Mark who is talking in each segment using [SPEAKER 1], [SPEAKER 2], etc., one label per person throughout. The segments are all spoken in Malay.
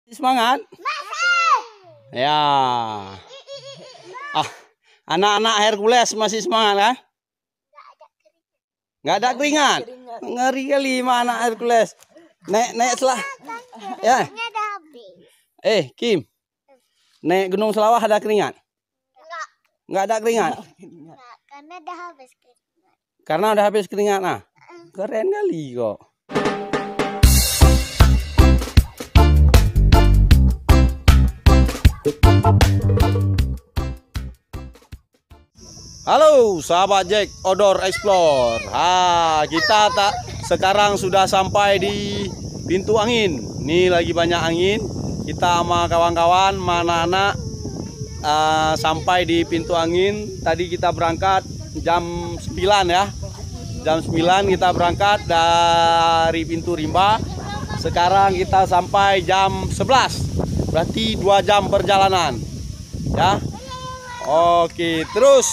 [SPEAKER 1] Semangat. Ya. Anak-anak Hercules masih semangat kan? Nggak ada keringat. Ngeri kali anak Hercules. Naik selah. Ya. Kim. Naik Gunung Selawah ada keringat? Nggak ada keringat.
[SPEAKER 2] Karena udah habis keringat.
[SPEAKER 1] Karena udah habis keringat. Nah. Keren kali kok. Halo sahabat Jack Outdoor Explore. Kita sekarang sudah sampai di pintu angin. Ini lagi banyak angin. Kita sama kawan-kawan, anak-anak sampai di pintu angin. Tadi kita berangkat jam 9 ya. Jam 9 kita berangkat dari pintu Rimba. Sekarang kita sampai jam 11. Berarti 2 jam perjalanan. Ya. Oke, terus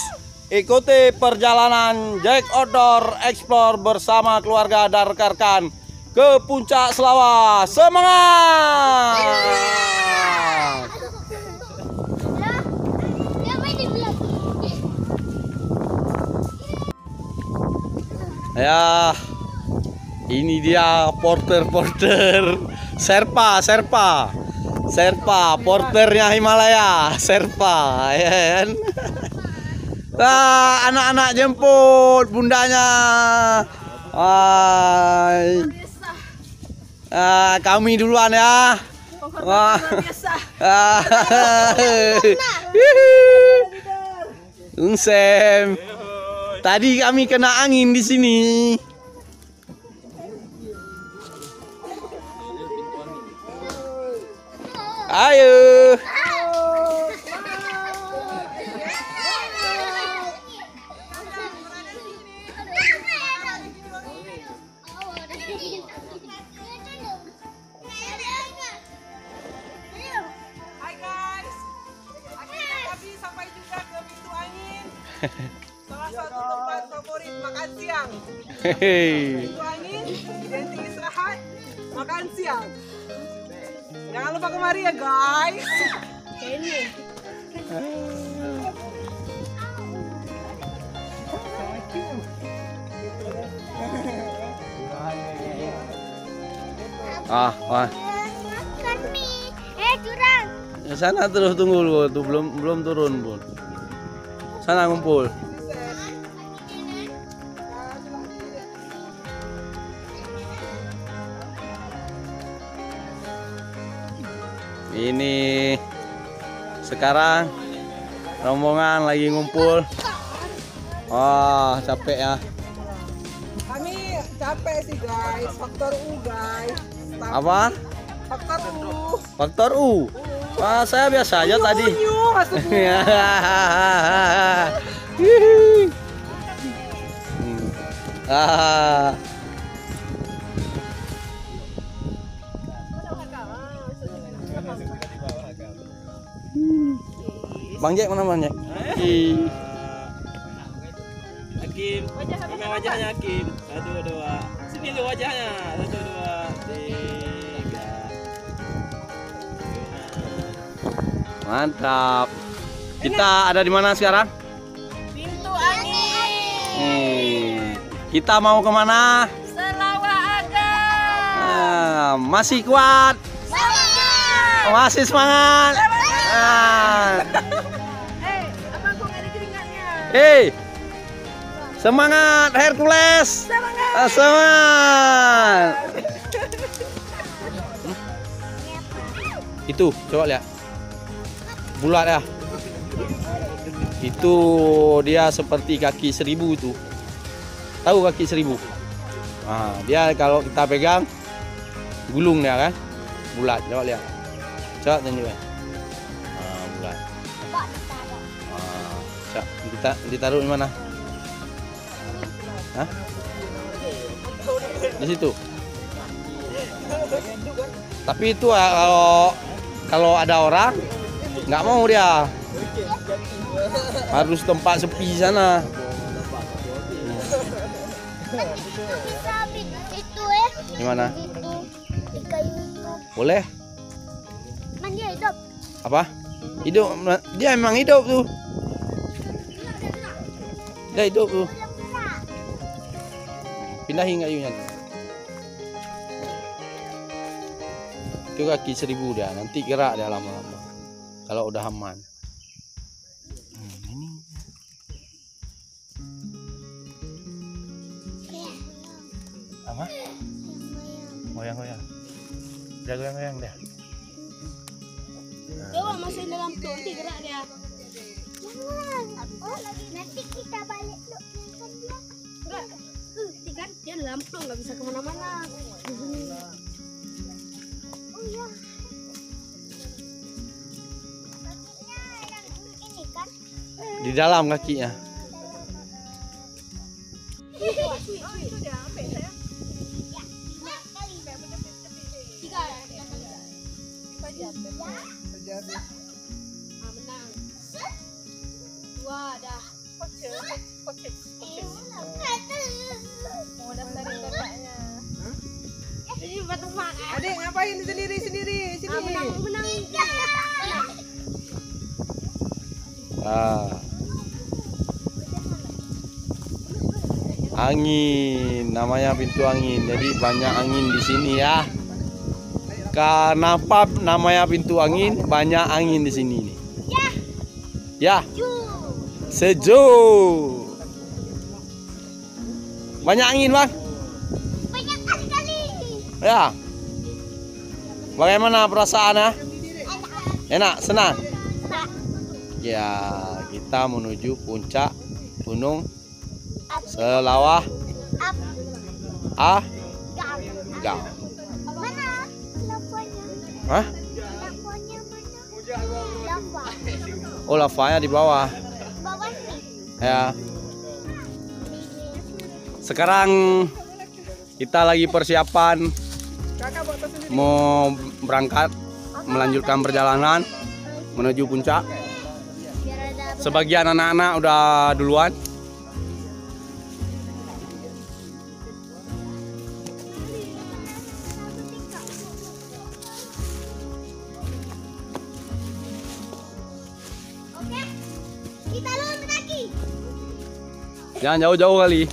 [SPEAKER 1] ikuti perjalanan Jack Outdoor Explore bersama keluarga dan rekan-rekan ke Puncak Selawah. Semangat! Ya, ini dia porter, Sherpa, porternya Himalaya, Sherpa, ya kan? Anak-anak jemput bundanya. Kami duluan ya. Unsem. Tadi kami kena angin di sini. Ayo.
[SPEAKER 3] Hai guys, akhirnya kami sampai juga ke pintu angin. Salah satu tempat favorit makan siang. Pintu angin, identik istirahat, makan siang. Jangan lupa kemari ya guys. Ini.
[SPEAKER 1] Wah.
[SPEAKER 2] Makan mie. Curang.
[SPEAKER 1] Ke sana terus tunggu dulu, tuh belum turun, Bun. Sana ngumpul. Ini sekarang rombongan lagi ngumpul. Wah, capek ya.
[SPEAKER 3] Kami capek sih guys, faktor U guys.
[SPEAKER 1] Apa?
[SPEAKER 3] Faktor U.
[SPEAKER 1] Faktor U. Wah, saya biasa aja tadi. Bang Jack mana Bang Jack?
[SPEAKER 4] Hakim, mana wajahnya Hakim? 1, 2. Sini lu wajahnya. 1, 2, 3.
[SPEAKER 1] Mantap. Kita ada di mana sekarang?
[SPEAKER 2] Pintu angin.
[SPEAKER 1] Kita mau kemana?
[SPEAKER 2] Selawah Agam.
[SPEAKER 1] Masih kuat?
[SPEAKER 2] Semangat.
[SPEAKER 1] Masih semangat?
[SPEAKER 2] Abangku nggak ada keringatnya.
[SPEAKER 1] Semangat Hercules. Semangat. Itu coba lihat. Bulat ya. Itu dia seperti kaki 1000 tuh. Tahu kaki 1000? Dia kalau kita pegang gulung dia kan. Bulat, coba lihat. Coba tunjukkan. Bulat. Coba ditaruh di mana? Hah? Di situ. Tapi itu kalau ada orang nggak mau dia. Harus tempat sepi sana.
[SPEAKER 2] Bisa itu
[SPEAKER 1] Di mana?
[SPEAKER 2] di kayu itu.
[SPEAKER 1] Boleh? Apa? Hidup. Dia emang hidup tuh. Dia hidup tuh. Pindahin kayunya. Itu kaki 1000 dia. Nanti gerak dia lama-lama. Kalau udah aman. Ini. Apa? Goyang-goyang. Dia goyang-goyang dia.
[SPEAKER 2] Coba masukin dalam tuh, nanti gerak dia.
[SPEAKER 5] Nanti kita balik lu makan dia.
[SPEAKER 2] Enggak. Kan dia dalam tuh nggak bisa kemana-mana.
[SPEAKER 5] Oh iya. Kakinya yang ini kan?
[SPEAKER 1] Di dalam kakinya.
[SPEAKER 3] Itu dia, apa ya saya?
[SPEAKER 5] Ya, 5 kali.
[SPEAKER 2] 3 ya.
[SPEAKER 3] Terjadi.
[SPEAKER 2] Menang. 2 dah.
[SPEAKER 3] Coach.
[SPEAKER 2] Mau daftarin kakaknya. Ini batu makan.
[SPEAKER 3] Adik ngapain sendiri sini?
[SPEAKER 2] Menang.
[SPEAKER 1] Angin, namanya pintu angin. Jadi banyak angin di sini ya. Kenapa namanya pintu angin? Banyak angin di sini nih. Ya. Sejuk. Banyak angin, Bang.
[SPEAKER 5] Banyak kali.
[SPEAKER 1] Ya. Bagaimana perasaannya? Enak, senang. Ya, kita menuju puncak Gunung Selawah Agam.
[SPEAKER 5] Mana lavanya?
[SPEAKER 1] Hah?
[SPEAKER 5] Lavanya mana? Lava.
[SPEAKER 1] Oh, lavanya di bawah.
[SPEAKER 5] Bawah nih.
[SPEAKER 1] Ya. Sekarang kita lagi persiapan
[SPEAKER 3] Kakak buat tas sendiri.
[SPEAKER 1] mau berangkat melanjutkan perjalanan menuju puncak.
[SPEAKER 5] Biar ada
[SPEAKER 1] Sebagian anak-anak udah duluan.
[SPEAKER 5] Oke. Kita lawan lagi.
[SPEAKER 1] Jangan jauh-jauh kali.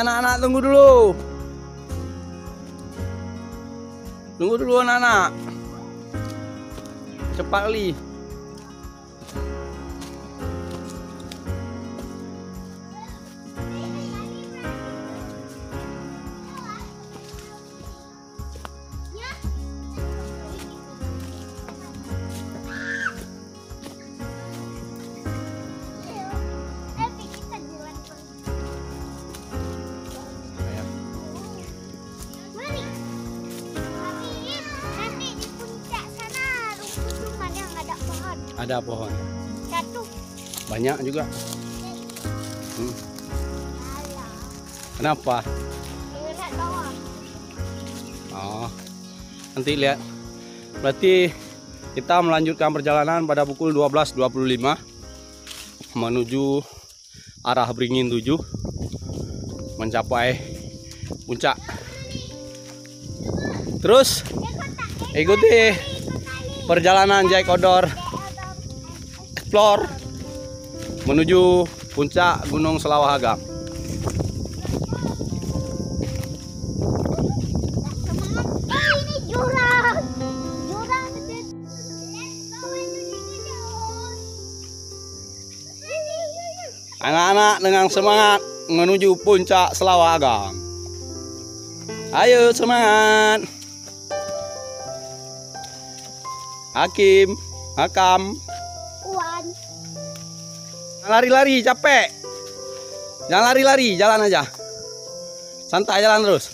[SPEAKER 1] Anak-anak tunggu dulu. Tunggu dulu anak-anak. Cepat kali.
[SPEAKER 5] Tapi kita jalan Mari. Tapi nanti di puncak sana rumput cuma yang ada pohon.
[SPEAKER 1] Ada pohon.
[SPEAKER 5] Satu.
[SPEAKER 1] Banyak juga.
[SPEAKER 5] Alah.
[SPEAKER 1] Kenapa?
[SPEAKER 5] Lihat bawah.
[SPEAKER 1] Oh, nanti lihat. Berarti kita melanjutkan perjalanan pada pukul 12.25 menuju arah Beringin 7 mencapai puncak. Terus ikuti perjalanan Jack Outdoor Explore menuju puncak Gunung Selawah Agam.
[SPEAKER 5] Ini jurang. Jurang.
[SPEAKER 1] Anak-anak dengan semangat menuju puncak Selawah Agam. Ayo semangat. Hakim, Hakam.
[SPEAKER 5] Wan.
[SPEAKER 1] Jangan lari-lari, capek. Jangan lari-lari, jalan aja. Santai jalan terus.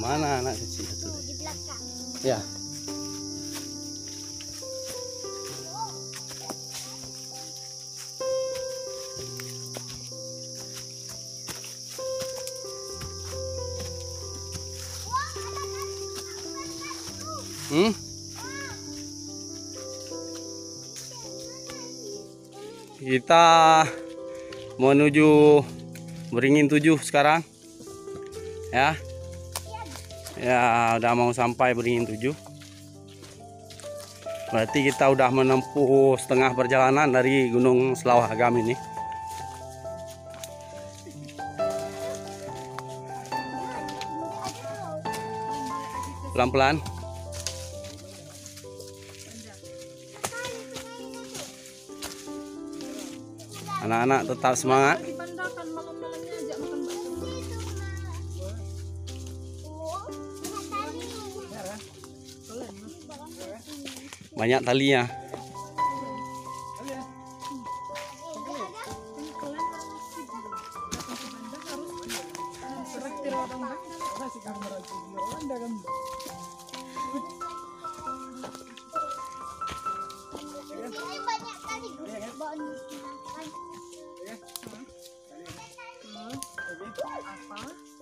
[SPEAKER 1] Mana anak kecil itu?
[SPEAKER 5] Tuh, di belakang.
[SPEAKER 1] Ya. Hmm? Kita menuju Beringin 7 sekarang. Ya. Ya, udah mau sampai Beringin 7. Berarti kita udah menempuh setengah perjalanan dari Gunung Selawahagam ini. Pelan-pelan. Anak-anak tetap semangat.
[SPEAKER 3] Dipandakan malam-malamnya ajak makan bakso.
[SPEAKER 1] Banyak talinya.
[SPEAKER 5] Ini banyak kali bonus.
[SPEAKER 3] Apa?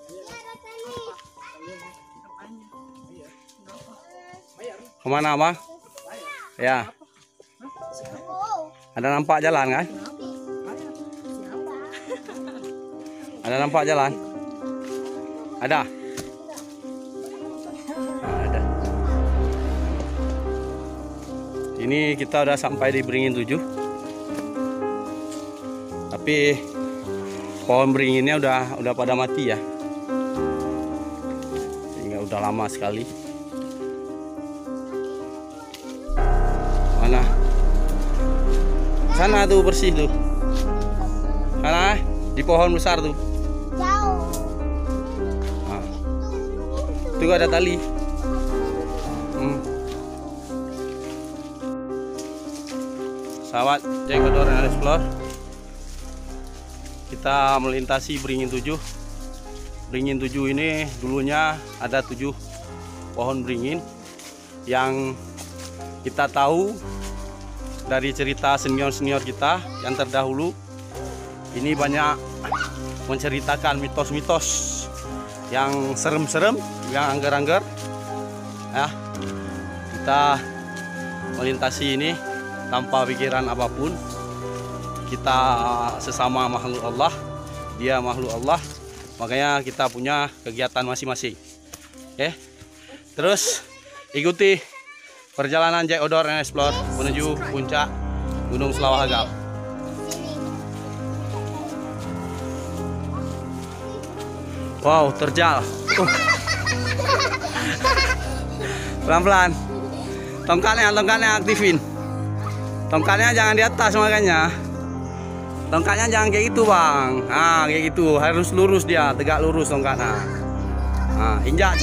[SPEAKER 5] Ini ada tali.
[SPEAKER 1] Kemana Bang? Ya,
[SPEAKER 5] Oh,
[SPEAKER 1] ada nampak jalan kan? Ada nampak jalan? Ada? Ada. Ini kita udah sampai di Beringin 7. Tapi pohon beringinnya udah pada mati ya. Sehingga udah lama sekali. Mana? Sana tuh bersih tuh. Sana di pohon besar tuh.
[SPEAKER 5] jauh.
[SPEAKER 1] Nah, itu ada tali. Sahabat Jack Outdoor and Explore, kita melintasi Beringin 7. Beringin 7 ini dulunya ada 7 pohon beringin yang kita tahu dari cerita senior-senior kita yang terdahulu. Ini banyak menceritakan mitos-mitos yang serem-serem, yang angger-angger. Ya, kita melintasi ini tanpa pikiran apapun. Kita sesama makhluk Allah, dia makhluk Allah, makanya kita punya kegiatan masing-masing. Oke, terus ikuti perjalanan Jack Outdoor and Explore menuju puncak Gunung Selawahagam. Wow, terjal. Pelan-pelan. Tongkatnya aktifin. Tongkatnya jangan di atas makanya. Tongkatnya jangan kayak gitu bang. Nah kayak gitu, harus lurus dia, tegak lurus tongkatnya. Nah, injak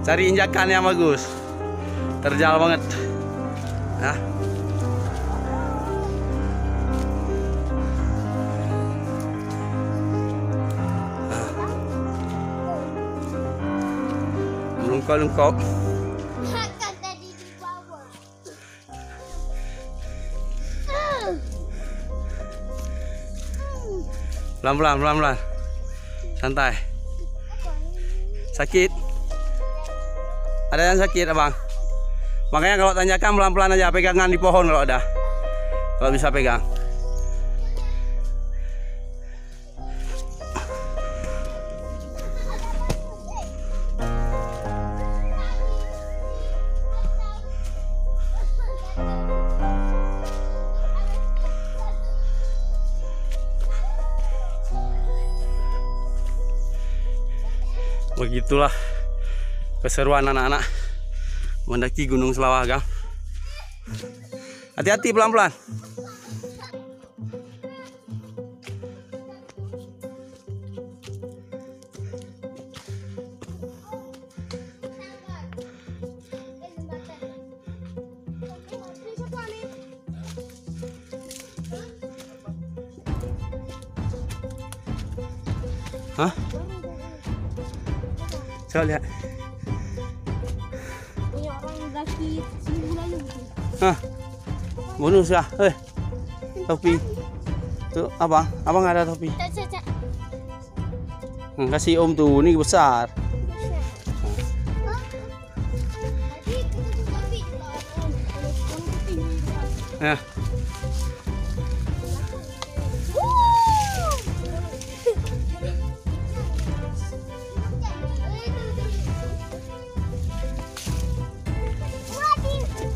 [SPEAKER 1] cari injakan yang bagus. Terjal banget. Nah. Lungkau-lungkau.
[SPEAKER 5] Makan tadi di bawah.
[SPEAKER 1] Pelan-pelan. Santai. Sakit. Ada yang sakit abang? Makanya kalau tanjakan pelan-pelan aja, pegangan di pohon kalau ada. Kalau bisa pegang. Begitulah keseruan anak-anak mendaki Gunung Selawahagam. Hati-hati, pelan-pelan. Hah? Coba lihat.
[SPEAKER 2] Ini orang daki sebulan gitu.
[SPEAKER 1] Hah? Bonus ya? Topi. Tuh, abang ada topi.
[SPEAKER 5] Cak.
[SPEAKER 1] Kasih om tuh, ini besar. Ya.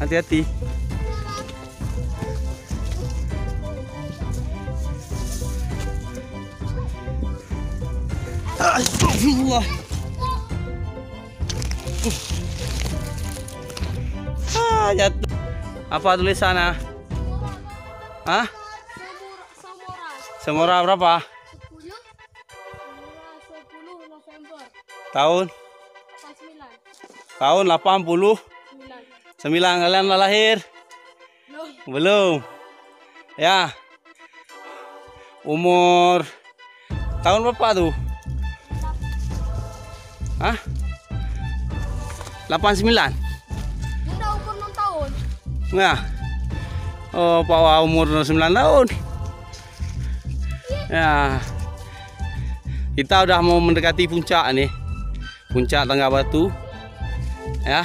[SPEAKER 1] Hati-hati. Astagfirullah. Jatuh. Apa tulisannya? Hah? Samora berapa?
[SPEAKER 2] 10 November
[SPEAKER 1] Tahun?
[SPEAKER 2] 49.
[SPEAKER 1] Tahun 89. Kalian lahir? Belum. Ya. Umur tahun berapa tuh? Hah? 89.
[SPEAKER 2] Udah umur 6 tahun.
[SPEAKER 1] Nah. Oh, Pak umur 9 tahun. Ya. Kita udah mau mendekati puncak nih. Puncak Tangga Batu. Ya.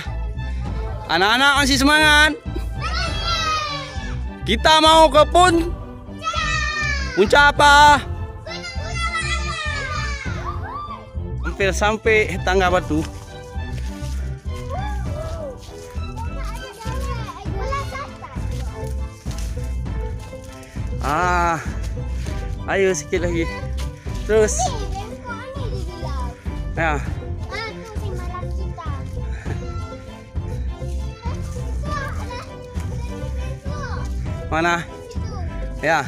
[SPEAKER 1] Anak-anak masih semangat. Kita mau ke puncak apa? Hampir sampai Tangga Batu. Ayo sikit lagi. Terus. Ya. Mana? Ya.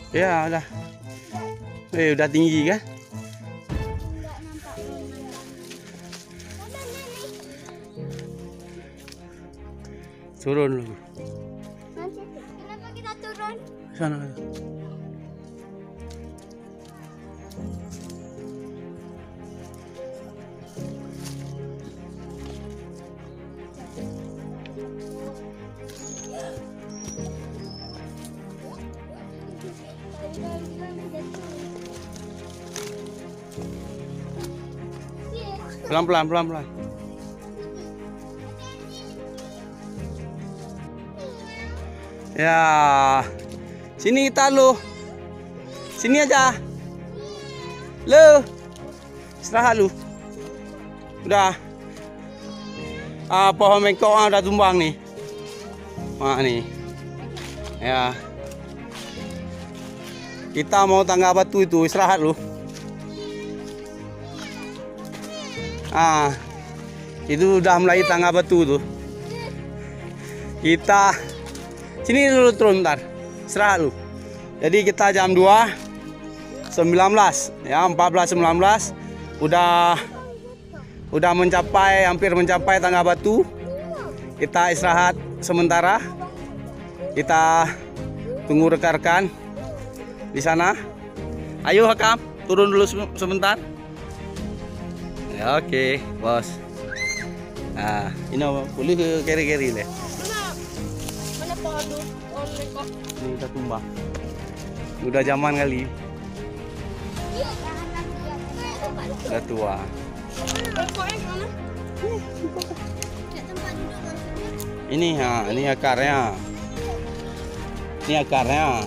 [SPEAKER 1] Ya udah. Udah tinggi kan? Turun dulu.
[SPEAKER 5] Kenapa kita turun?
[SPEAKER 1] Sana. Pelan-pelan. Ya. Sini kita lu. Sini aja. Lu. Istirahat lu. Udah. Pohon bengkok udah tumbang nih. Nih. Ya. Kita mau Tangga Batu itu, istirahat lu. Itu udah mulai Tangga Batu tuh. Kita sini dulu turun ntar. Istirahat lu. Jadi kita jam 2.19 ya, 14.19 udah mencapai, hampir mencapai Tangga Batu. Kita istirahat sementara. Kita tunggu rekan-rekan di sana. Ayo Hakam, turun dulu sebentar. Ya, oke, bos. Ini boleh ke kiri-kiri deh.
[SPEAKER 2] Mana pohon bengkok?
[SPEAKER 1] Ini udah tumbang. Udah zaman kali. Udah tua.
[SPEAKER 2] Bengkoknya gimana?
[SPEAKER 1] Ini akarnya. Ini akarnya.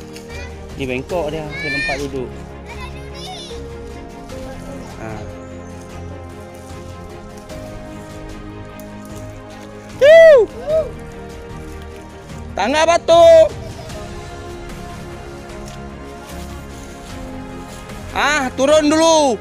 [SPEAKER 1] Ini bengkok dia ke tempat duduk. Tangga batu. Turun dulu.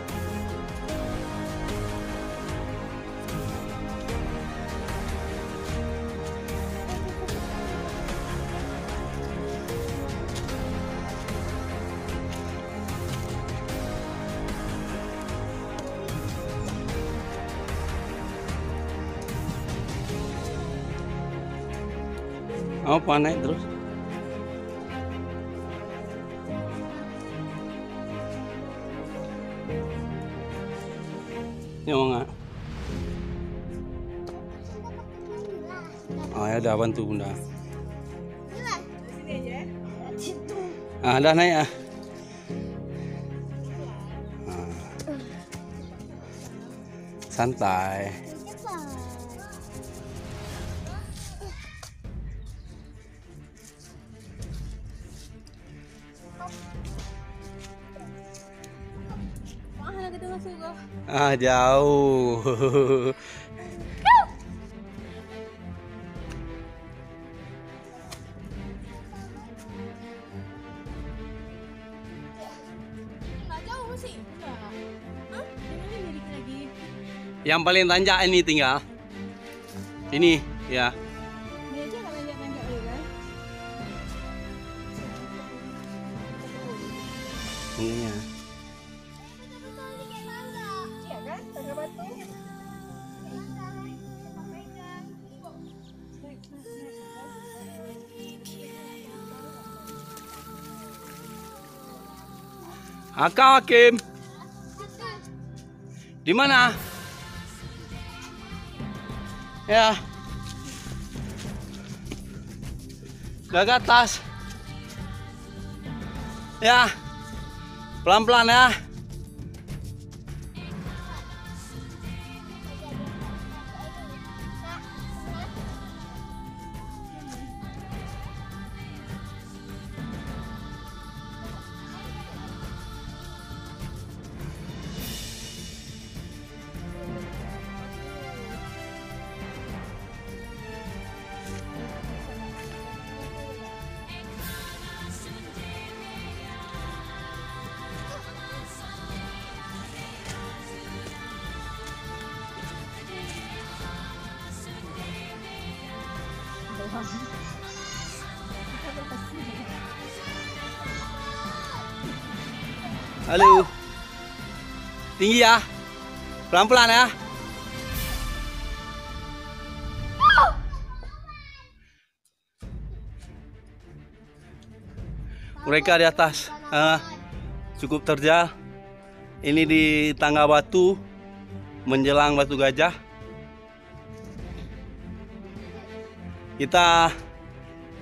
[SPEAKER 1] Apa naik terus? Ini mau nggak? Oh ya udah bantu bunda.
[SPEAKER 3] Sini aja.
[SPEAKER 1] Dah naik ah. Santai.
[SPEAKER 2] Mahal kita masuk kok.
[SPEAKER 1] Jauh.
[SPEAKER 2] Nggak jauh sih. Enggak. Hah? Ini lirik lagi.
[SPEAKER 1] Yang paling tanjak ini tinggal. Sini ya.
[SPEAKER 2] Ini aja nggak nanjak-nanjak lagi kan?
[SPEAKER 1] Iya.
[SPEAKER 3] Iya kan? Tangga batu.
[SPEAKER 1] Kak Hakim. Di mana? Ya. Udah ke atas. Ya. Pelan-pelan ya. Halo. Tinggi ya. Pelan-pelan ya. Mereka di atas. Cukup terjal. Ini di tangga batu menjelang Batu Gajah. Kita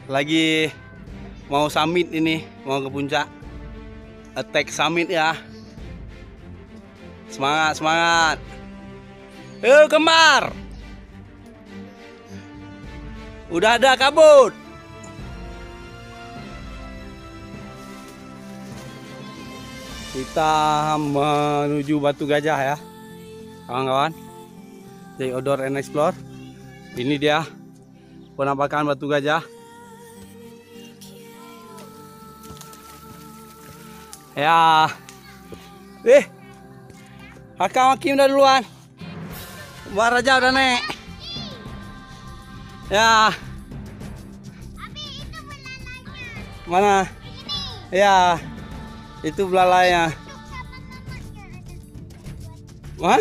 [SPEAKER 1] lagi mau summit ini, mau ke puncak. Attack summit ya. Semangat, semangat. Kembar. Udah ada kabut. Kita menuju Batu Gajah ya, kawan-kawan. Dari Outdoor and Explore. Ini dia penampakan Batu Gajah. Ya. Hakam Hakim udah duluan. Mbak Raja udah naik. Ya. Mana? Ya. Itu belalainya. Wah?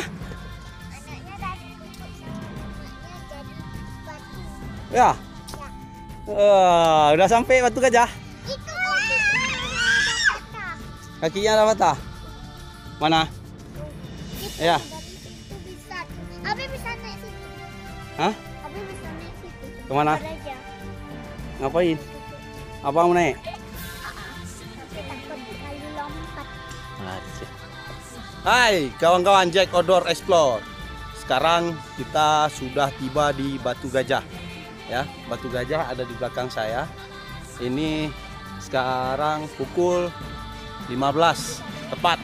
[SPEAKER 1] Ya. Udah sampai Batu Gajah. Kakinya ada patah. Mana? Ya.
[SPEAKER 5] Abi bisa naik situ.
[SPEAKER 1] Hah?
[SPEAKER 5] Abi bisa naik situ.
[SPEAKER 1] Kemana?
[SPEAKER 5] Raja.
[SPEAKER 1] Ngapain? Apa mau naik?
[SPEAKER 5] Tapi takut kali lompat.
[SPEAKER 1] Hai kawan-kawan Jack Outdoor Explore. Sekarang kita sudah tiba di Batu Gajah. Ya, Batu Gajah ada di belakang saya. Ini sekarang pukul 15 tepat.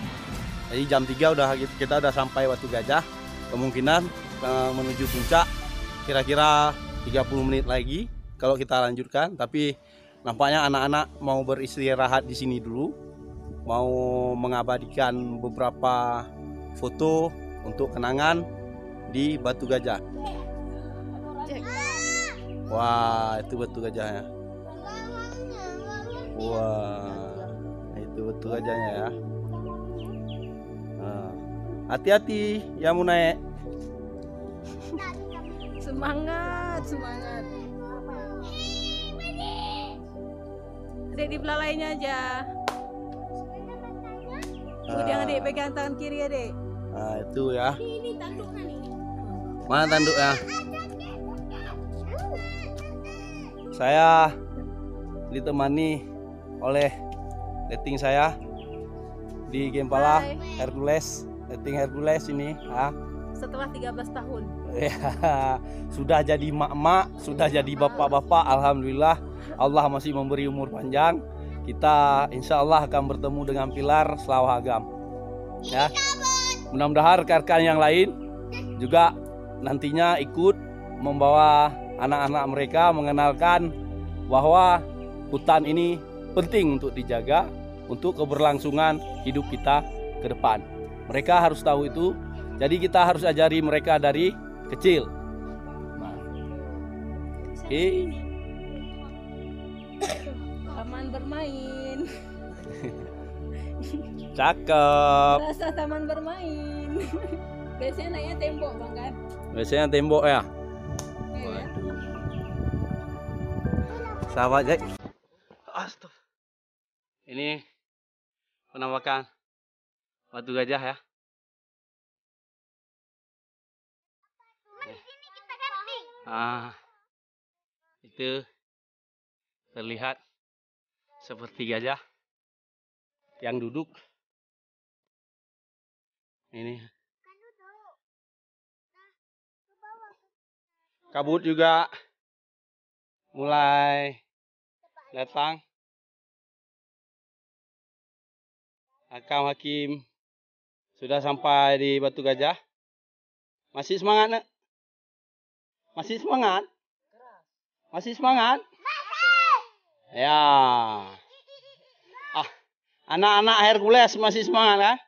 [SPEAKER 1] Jadi jam 3 kita udah sampai Batu Gajah. Kemungkinan menuju puncak kira-kira 30 menit lagi. kalau kita lanjutkan, tapi nampaknya anak-anak mau beristirahat di sini dulu, mau mengabadikan beberapa foto untuk kenangan di Batu Gajah. Wah, itu Batu Gajahnya. Wah, itu Batu Gajahnya ya. Nah, hati-hati ya mau naik.
[SPEAKER 2] Semangat, semangat. Adik di belalainya aja. Kemudian adik pegang tangan kiri adik.
[SPEAKER 1] Nah, itu ya.
[SPEAKER 5] Ini tanduknya nih.
[SPEAKER 1] Mana tanduknya? Saya ditemani oleh letting saya di Gempala
[SPEAKER 2] Hai.
[SPEAKER 1] Hercules, letting Hercules ini.
[SPEAKER 2] Setelah 13 tahun.
[SPEAKER 1] Ya, sudah jadi mak-mak, sudah jadi bapak-bapak. Alhamdulillah, Allah masih memberi umur panjang. Kita insya Allah akan bertemu dengan Pilar Selawah Agam. Ya, mudah-mudahan rekan-rekan yang lain juga nantinya ikut membawa anak-anak mereka mengenalkan bahwa hutan ini penting untuk dijaga untuk keberlangsungan hidup kita ke depan. Mereka harus tahu itu. Jadi kita harus ajari mereka dari kecil. Nah. Oke.
[SPEAKER 2] Taman bermain.
[SPEAKER 1] Cakep.
[SPEAKER 2] Rasa taman bermain. Biasanya naiknya tembok bang kan?
[SPEAKER 1] Biasanya tembok ya.
[SPEAKER 2] Iya.
[SPEAKER 1] Sahabat Jack. Astaga. Ini penampakan Batu Gajah ya. Itu terlihat seperti gajah yang duduk. Ini kabut juga mulai datang. Akam Hakim sudah sampai di Batu Gajah. Masih semangat, Nak? Masih semangat? Masih semangat? Ya. Anak-anak Hercules masih semangat kan?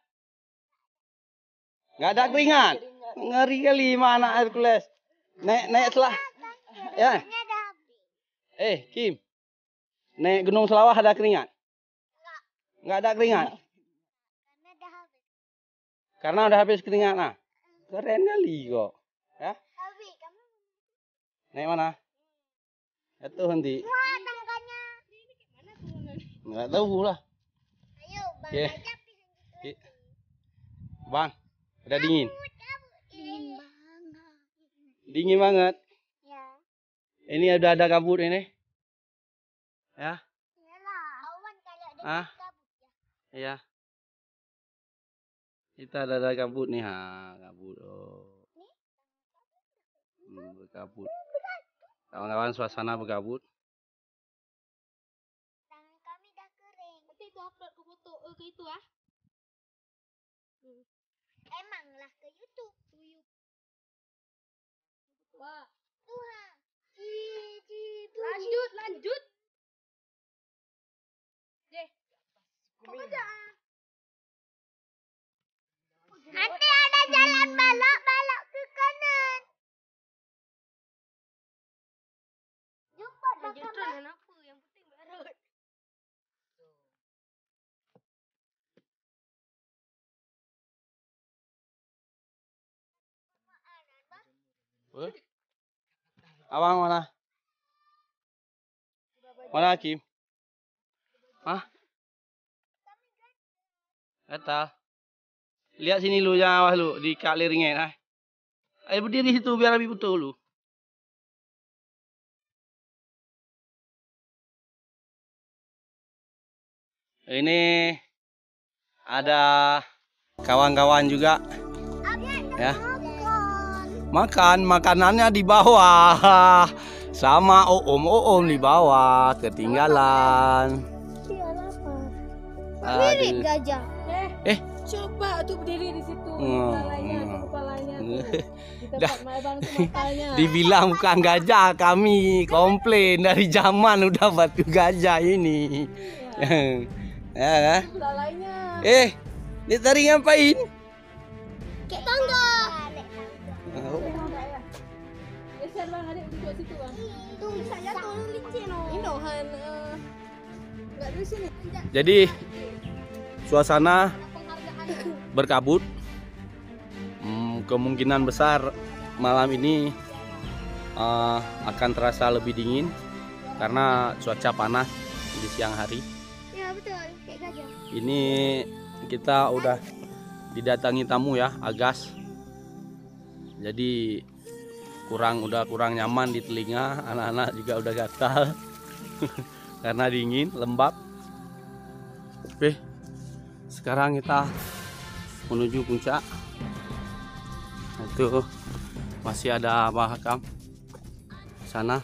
[SPEAKER 1] Nggak ada keringat. Ngeri kali lima anak Hercules. Naik selah. Ya. Kim. Naik Gunung Selawah ada keringat? Nggak ada keringat. Karena udah habis keringat. Nah. Keren kali kok. Ya. Naik mana? Itu nanti. Nggak tahu lah. Oke. Bang, udah dingin? Dingin banget.
[SPEAKER 5] Ya.
[SPEAKER 1] Ini udah ada kabut ini. Ya.
[SPEAKER 5] Awan kalau ada kabut ya.
[SPEAKER 1] Iya. Kita ada kabut nih, kabut. Oh. Berkabut. Kawan-kawan suasana berkabut.
[SPEAKER 5] Tangan kami dah kering. Nanti itu upload ke foto ke itu ah. Emanglah ke YouTube. Wah. Tuhan. Lanjut. Deh. Kok aja. Nanti ada jalan balok ke kanan. Jumpa dan aku yang penting baru.
[SPEAKER 1] Abang mana? Mana Hakim? Kata. Lihat sini lu, jangan awas lu di kak liringnya. Ayo berdiri situ biar lebih betul lu. Ini ada kawan-kawan juga. Ya. Makanannya di bawah. Sama om di bawah ketinggalan.
[SPEAKER 5] Mirip gajah.
[SPEAKER 3] Coba tuh berdiri di situ, kepalanya, tuh kepalanya tuh. Di
[SPEAKER 1] Dah.
[SPEAKER 3] tempat Bang tuh matanya.
[SPEAKER 1] Dibilang bukan gajah, kami komplain dari zaman udah batu gajah ini. Ya kan?
[SPEAKER 3] Belalainya.
[SPEAKER 1] Dia tadi ngapain?
[SPEAKER 5] Kayak tangga.
[SPEAKER 3] Geser Bang, adik duduk situ Bang.
[SPEAKER 5] Tuh bisa jatuh licin loh.
[SPEAKER 3] Ini Han, nggak di sini.
[SPEAKER 1] Jadi suasana berkabut. Kemungkinan besar malam ini akan terasa lebih dingin karena cuaca panas di siang hari.
[SPEAKER 5] Ya betul, kayak gajah.
[SPEAKER 1] Ini kita udah didatangi tamu ya, Agas. Jadi udah kurang nyaman di telinga, anak-anak juga udah gatal karena dingin, lembab. Oke, sekarang kita menuju puncak. Itu masih ada makam sana.